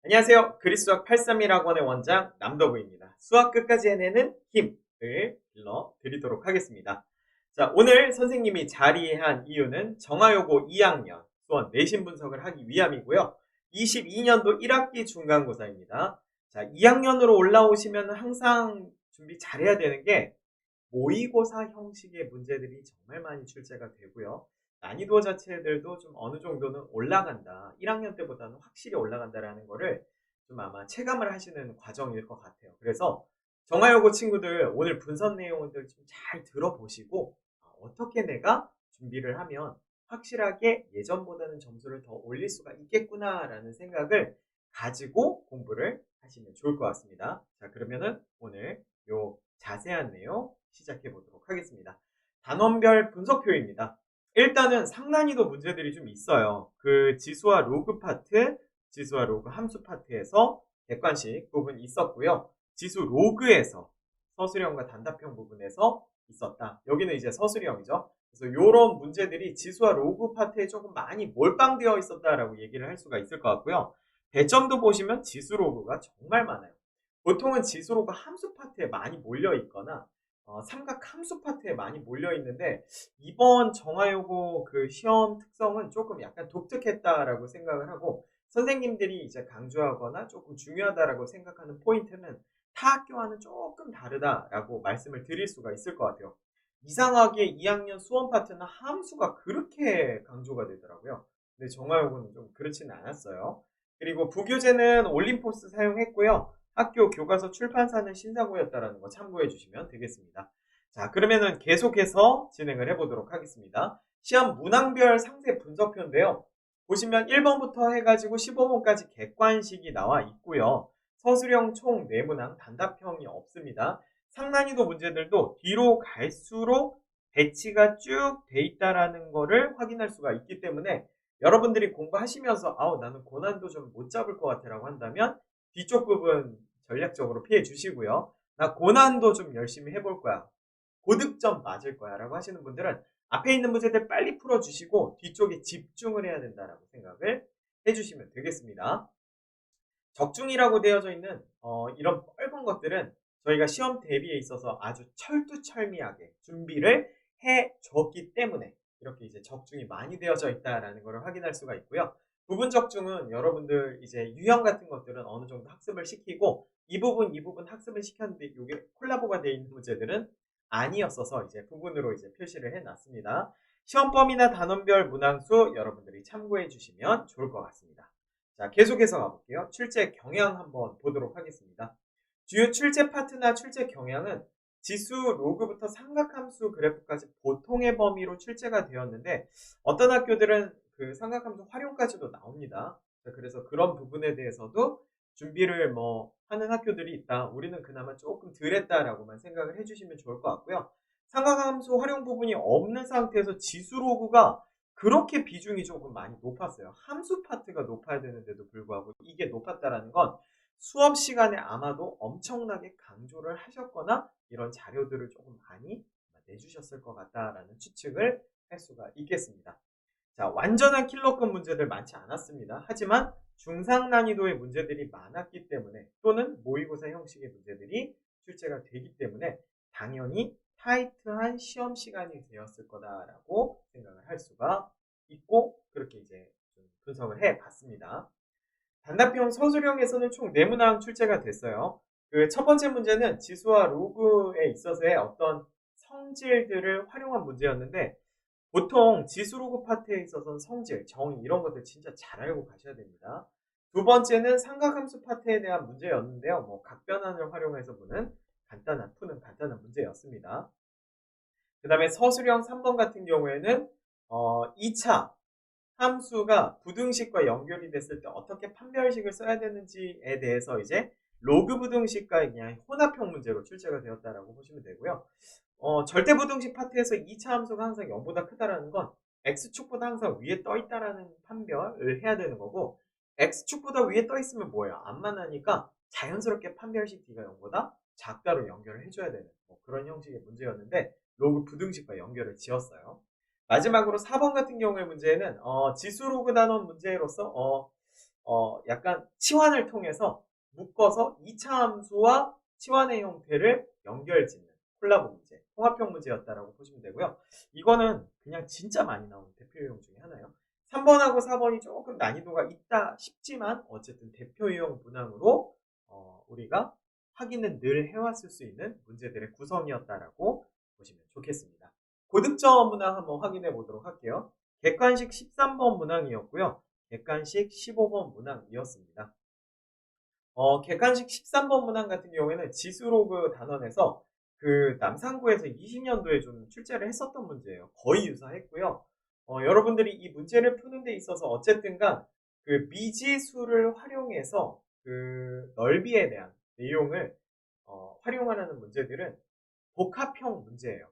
안녕하세요. 그리스도학 831학원의 원장 남더부입니다. 수학 끝까지 해내는 힘을 길러드리도록 하겠습니다. 자, 오늘 선생님이 자리한 이유는 정화요고 2학년 수원 내신 분석을 하기 위함이고요. 22년도 1학기 중간고사입니다. 자, 2학년으로 올라오시면 항상 준비 잘해야 되는 게 모의고사 형식의 문제들이 정말 많이 출제가 되고요. 난이도 자체들도 좀 어느 정도는 올라간다. 1학년 때보다는 확실히 올라간다라는 거를 좀 아마 체감을 하시는 과정일 것 같아요. 그래서 정화여고 친구들 오늘 분석 내용들 좀 잘 들어보시고 어떻게 내가 준비를 하면 확실하게 예전보다는 점수를 더 올릴 수가 있겠구나라는 생각을 가지고 공부를 하시면 좋을 것 같습니다. 자, 그러면은 오늘 요 자세한 내용 시작해 보도록 하겠습니다. 단원별 분석표입니다. 일단은 상난이도 문제들이 좀 있어요. 그 지수와 로그 파트, 지수와 로그 함수 파트에서 객관식 부분이 있었고요. 지수 로그에서 서술형과 단답형 부분에서 있었다. 여기는 이제 서술형이죠. 그래서 이런 문제들이 지수와 로그 파트에 조금 많이 몰빵되어 있었다라고 얘기를 할 수가 있을 것 같고요. 배점도 보시면 지수 로그가 정말 많아요. 보통은 지수 로그 함수 파트에 많이 몰려 있거나 삼각 함수 파트에 많이 몰려 있는데 이번 정화요고 그 시험 특성은 조금 약간 독특했다라고 생각을 하고 선생님들이 이제 강조하거나 조금 중요하다라고 생각하는 포인트는 타 학교와는 조금 다르다라고 말씀을 드릴 수가 있을 것 같아요. 이상하게 2학년 수원 파트는 함수가 그렇게 강조가 되더라고요. 근데 정화요고는 좀 그렇지는 않았어요. 그리고 부교재는 올림포스 사용했고요. 학교 교과서 출판사는 신사고였다라는 거 참고해 주시면 되겠습니다. 자, 그러면은 계속해서 진행을 해보도록 하겠습니다. 시험 문항별 상세 분석표인데요. 보시면 1번부터 해가지고 15번까지 객관식이 나와 있고요. 서술형 총 4문항 단답형이 없습니다. 상난이도 문제들도 뒤로 갈수록 배치가 쭉 돼 있다라는 거를 확인할 수가 있기 때문에 여러분들이 공부하시면서 아우 나는 고난도 좀 못 잡을 것 같아 라고 한다면 뒤쪽 부분 전략적으로 피해 주시고요. 나 고난도 좀 열심히 해볼 거야. 고득점 맞을 거야 라고 하시는 분들은 앞에 있는 문제들 빨리 풀어주시고 뒤쪽에 집중을 해야 된다라고 생각을 해주시면 되겠습니다. 적중이라고 되어져 있는 이런 뻘건 것들은 저희가 시험 대비에 있어서 아주 철두철미하게 준비를 해줬기 때문에 이렇게 이제 적중이 많이 되어져 있다라는 것을 확인할 수가 있고요. 부분 적중은 여러분들 이제 유형 같은 것들은 어느 정도 학습을 시키고 이 부분 학습을 시켰는데 이게 콜라보가 되어 있는 문제들은 아니었어서 이제 부분으로 이제 표시를 해놨습니다. 시험 범위나 단원별 문항수 여러분들이 참고해 주시면 좋을 것 같습니다. 자, 계속해서 가볼게요. 출제 경향 한번 보도록 하겠습니다. 주요 출제 파트나 출제 경향은 지수, 로그부터 삼각함수 그래프까지 보통의 범위로 출제가 되었는데 어떤 학교들은 그 삼각함수 활용까지도 나옵니다. 그래서 그런 부분에 대해서도 준비를 하는 학교들이 있다. 우리는 그나마 조금 덜 했다라고만 생각을 해주시면 좋을 것 같고요. 삼각함수 활용 부분이 없는 상태에서 지수 로그가 그렇게 비중이 조금 많이 높았어요. 함수 파트가 높아야 되는데도 불구하고 이게 높았다라는 건 수업 시간에 아마도 엄청나게 강조를 하셨거나 이런 자료들을 조금 많이 내주셨을 것 같다라는 추측을 할 수가 있겠습니다. 자, 완전한 킬러급 문제들 많지 않았습니다. 하지만 중상 난이도의 문제들이 많았기 때문에 또는 모의고사 형식의 문제들이 출제가 되기 때문에 당연히 타이트한 시험 시간이 되었을 거다라고 생각을 할 수가 있고 그렇게 이제 좀 분석을 해 봤습니다. 단답형 서술형에서는 총 4문항 출제가 됐어요. 그 첫 번째 문제는 지수와 로그에 있어서의 어떤 성질들을 활용한 문제였는데 보통 지수 로그 파트에 있어서는 성질, 정의 이런 것들 진짜 잘 알고 가셔야 됩니다. 두 번째는 삼각함수 파트에 대한 문제였는데요. 각변환을 활용해서 푸는 간단한 문제였습니다. 그 다음에 서술형 3번 같은 경우에는 2차 함수가 부등식과 연결이 됐을 때 어떻게 판별식을 써야 되는지에 대해서 이제 로그 부등식과 그냥 혼합형 문제로 출제가 되었다라고 보시면 되고요. 절대 부등식 파트에서 2차 함수가 항상 0보다 크다라는 건 x축보다 항상 위에 떠 있다라는 판별을 해야 되는 거고 x축보다 위에 떠 있으면 뭐예요? 안만 하니까 자연스럽게 판별식 d가 0보다 작다로 연결을 해줘야 되는 그런 형식의 문제였는데 로그 부등식과 연결을 지었어요. 마지막으로 4번 같은 경우의 문제는 지수 로그 단원 문제로서 약간 치환을 통해서 묶어서 2차 함수와 치환의 형태를 연결짓는 콜라보 문제, 통합형 문제였다라고 보시면 되고요. 이거는 그냥 진짜 많이 나오는 대표 유형 중에 하나예요. 3번하고 4번이 조금 난이도가 있다 싶지만 어쨌든 대표 유형 문항으로 우리가 확인은 늘 해왔을 수 있는 문제들의 구성이었다라고 보시면 좋겠습니다. 고득점 문항 한번 확인해 보도록 할게요. 객관식 13번 문항이었고요. 객관식 15번 문항이었습니다. 객관식 13번 문항 같은 경우에는 지수로그 단원에서 그 남산구에서 20년도에 좀 출제를 했었던 문제예요. 거의 유사했고요. 여러분들이 이 문제를 푸는 데 있어서 어쨌든간 그 미지수를 활용해서 그 넓이에 대한 내용을 활용하는 문제들은 복합형 문제예요.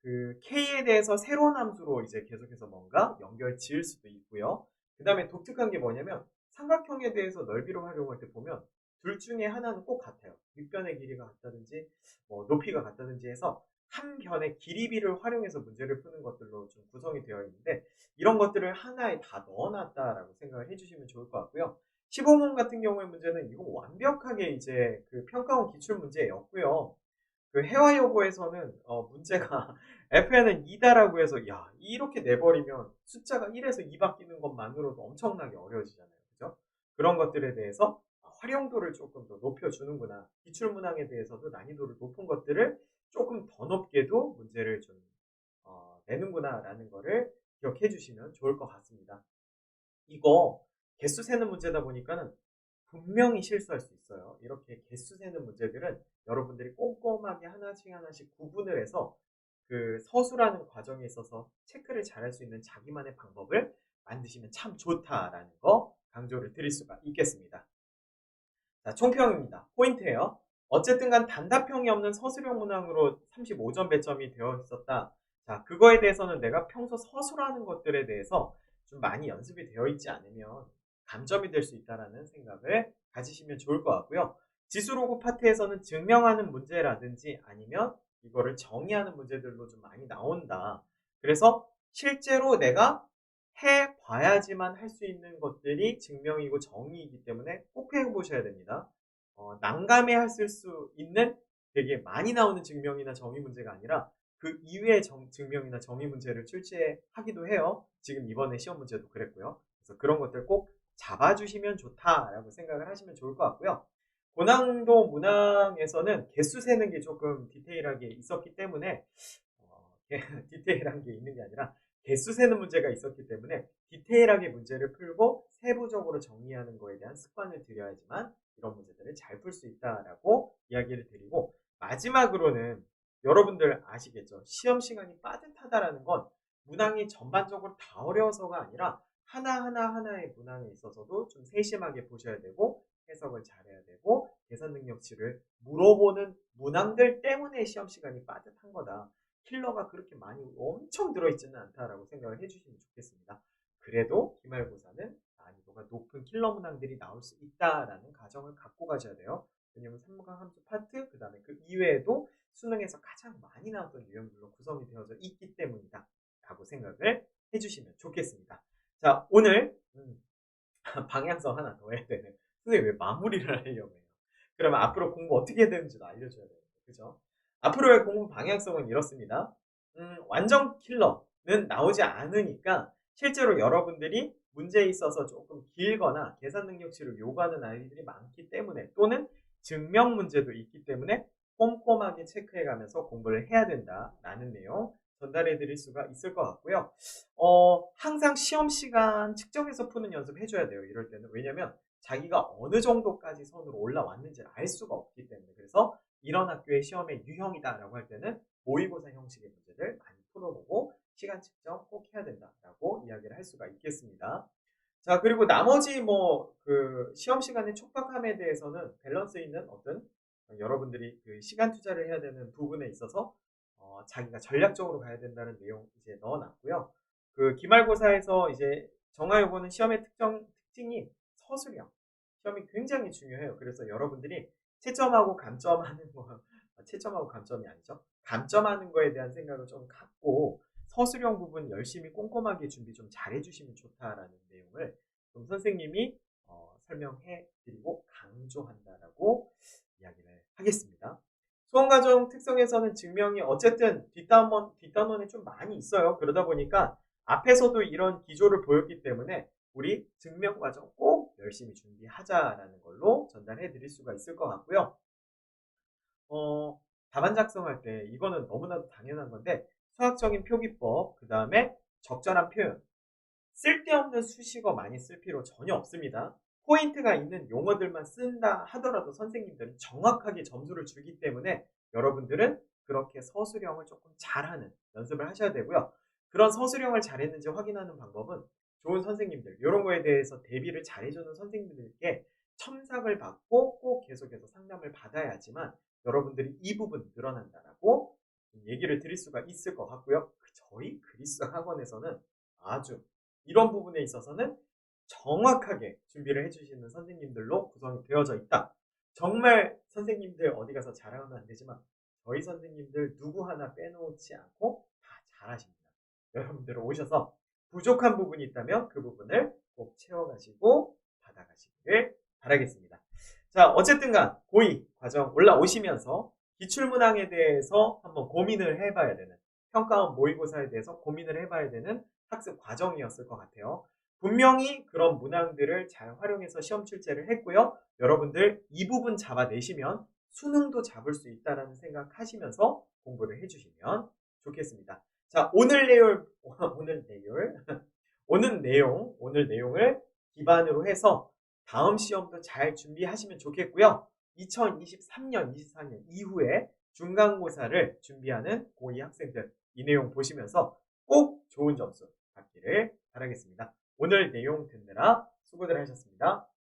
그 K에 대해서 새로운 함수로 이제 계속해서 뭔가 연결 지을 수도 있고요. 그 다음에 독특한 게 뭐냐면 삼각형에 대해서 넓이로 활용할 때 보면 둘 중에 하나는 꼭 같아요. 윗변의 길이가 같다든지 뭐 높이가 같다든지 해서 한 변의 길이비를 활용해서 문제를 푸는 것들로 좀 구성이 되어 있는데 이런 것들을 하나에 다 넣어놨다라고 생각을 해주시면 좋을 것 같고요. 15문 같은 경우의 문제는 이거 완벽하게 이제 그 평가원 기출 문제였고요. 그 해와여고에서는 문제가 fn은 2다라고 해서 야 이렇게 내버리면 숫자가 1에서 2 바뀌는 것만으로도 엄청나게 어려워지잖아요. 그죠? 그런 것들에 대해서 활용도를 조금 더 높여주는구나. 기출문항에 대해서도 난이도를 높은 것들을 조금 더 높게도 문제를 좀 내는구나 라는 거를 기억해 주시면 좋을 것 같습니다. 이거 개수 세는 문제다 보니까는 분명히 실수할 수 있어요. 이렇게 개수 세는 문제들은 여러분들이 꼼꼼하게 하나씩 하나씩 구분을 해서 그 서술하는 과정에 있어서 체크를 잘할 수 있는 자기만의 방법을 만드시면 참 좋다라는 거 강조를 드릴 수가 있겠습니다. 자, 총평입니다. 포인트예요. 어쨌든 간 단답형이 없는 서술형 문항으로 35점 배점이 되어 있었다. 자, 그거에 대해서는 내가 평소 서술하는 것들에 대해서 좀 많이 연습이 되어 있지 않으면 감점이 될 수 있다는 생각을 가지시면 좋을 것 같고요. 지수로그 파트에서는 증명하는 문제라든지 아니면 이거를 정의하는 문제들로 좀 많이 나온다. 그래서 실제로 내가 해봐야지만 할 수 있는 것들이 증명이고 정의이기 때문에 꼭 해보셔야 됩니다. 난감해 하실 수 있는 되게 많이 나오는 증명이나 정의 문제가 아니라 그 이외의 증명이나 정의 문제를 출제하기도 해요. 지금 이번에 시험 문제도 그랬고요. 그래서 그런 것들 꼭 잡아주시면 좋다라고 생각을 하시면 좋을 것 같고요. 고난도 문항에서는 개수 세는 게 조금 디테일하게 있었기 때문에 디테일한 게 있는 게 아니라 개수 세는 문제가 있었기 때문에 디테일하게 문제를 풀고 세부적으로 정리하는 거에 대한 습관을 들여야지만 이런 문제들을 잘 풀 수 있다라고 이야기를 드리고 마지막으로는 여러분들 아시겠죠? 시험 시간이 빠듯하다라는 건 문항이 전반적으로 다 어려워서가 아니라 하나하나의 문항에 있어서도 좀 세심하게 보셔야 되고 해석을 잘해야 되고 계산 능력치를 물어보는 문항들 때문에 시험 시간이 빠듯한 거다. 킬러가 그렇게 많이 엄청 들어있지는 않다라고 생각을 해주시면 좋겠습니다. 그래도 기말고사는 난이도가 높은 킬러 문항들이 나올 수 있다라는 가정을 갖고 가셔야 돼요. 왜냐면 삼각함수 파트, 그 다음에 그 이외에도 수능에서 가장 많이 나왔던 유형들로 구성이 되어져 있기 때문이다 라고 생각을 해주시면 좋겠습니다. 자, 오늘 방향성 하나 더 해야 되는 선생님 왜 마무리를 하려고 해요? 그러면 앞으로 공부 어떻게 해야 되는지도 알려줘야 돼요. 그죠? 앞으로의 공부 방향성은 이렇습니다. 완전 킬러는 나오지 않으니까 실제로 여러분들이 문제에 있어서 조금 길거나 계산 능력치를 요구하는 아이들이 많기 때문에 또는 증명 문제도 있기 때문에 꼼꼼하게 체크해가면서 공부를 해야 된다라는 내용 전달해 드릴 수가 있을 것 같고요. 항상 시험 시간 측정해서 푸는 연습 해줘야 돼요. 이럴 때는. 왜냐면 자기가 어느 정도까지 선으로 올라왔는지를 알 수가 없기 때문에. 그래서 이런 학교의 시험의 유형이다라고 할 때는 모의고사 형식의 문제를 많이 풀어보고 시간 측정 꼭 해야 된다라고 이야기를 할 수가 있겠습니다. 자, 그리고 나머지 그 시험 시간의 촉박함에 대해서는 밸런스 있는 어떤 여러분들이 그 시간 투자를 해야 되는 부분에 있어서 자기가 전략적으로 가야 된다는 내용 이제 넣어놨고요. 그 기말고사에서 이제 정하여고는 시험의 특징이 서술형. 시험이 굉장히 중요해요. 그래서 여러분들이 채점하고 감점하는 거, 채점하고 감점이 아니죠. 감점하는 거에 대한 생각을 좀 갖고 서술형 부분 열심히 꼼꼼하게 준비 좀 잘해주시면 좋다라는 내용을 좀 선생님이 설명해 드리고 강조한다라고 이야기를 하겠습니다. 수험과정 특성에서는 증명이 어쨌든 뒷단원에 좀 많이 있어요. 그러다 보니까 앞에서도 이런 기조를 보였기 때문에 우리 증명과정 꼭 열심히 준비하자라는 걸로 전달해 드릴 수가 있을 것 같고요. 답안 작성할 때 이거는 너무나도 당연한 건데 수학적인 표기법, 그 다음에 적절한 표현, 쓸데없는 수식어 많이 쓸 필요 전혀 없습니다. 포인트가 있는 용어들만 쓴다 하더라도 선생님들은 정확하게 점수를 주기 때문에 여러분들은 그렇게 서술형을 조금 잘하는 연습을 하셔야 되고요. 그런 서술형을 잘했는지 확인하는 방법은 좋은 선생님들, 이런 거에 대해서 대비를 잘해주는 선생님들께 첨삭을 받고 꼭 계속해서 상담을 받아야지만 여러분들이 이 부분 늘어난다라고 얘기를 드릴 수가 있을 것 같고요. 저희 그리스 학원에서는 아주 이런 부분에 있어서는 정확하게 준비를 해주시는 선생님들로 구성이 되어져 있다. 정말 선생님들 어디 가서 자랑하면 안 되지만 저희 선생님들 누구 하나 빼놓지 않고 다 잘하십니다. 여러분들 오셔서 부족한 부분이 있다면 그 부분을 꼭 채워가시고 받아가시기를 바라겠습니다. 자, 어쨌든간 고2 과정 올라오시면서 기출문항에 대해서 한번 고민을 해봐야 되는, 평가원 모의고사에 대해서 고민을 해봐야 되는 학습 과정이었을 것 같아요. 분명히 그런 문항들을 잘 활용해서 시험 출제를 했고요. 여러분들 이 부분 잡아내시면 수능도 잡을 수 있다는 생각하시면서 공부를 해주시면 좋겠습니다. 자, 오늘 내용을 기반으로 해서 다음 시험도 잘 준비하시면 좋겠고요. 2023년, 24년 이후에 중간고사를 준비하는 고2 학생들 이 내용 보시면서 꼭 좋은 점수 받기를 바라겠습니다. 오늘 내용 듣느라 수고들 하셨습니다.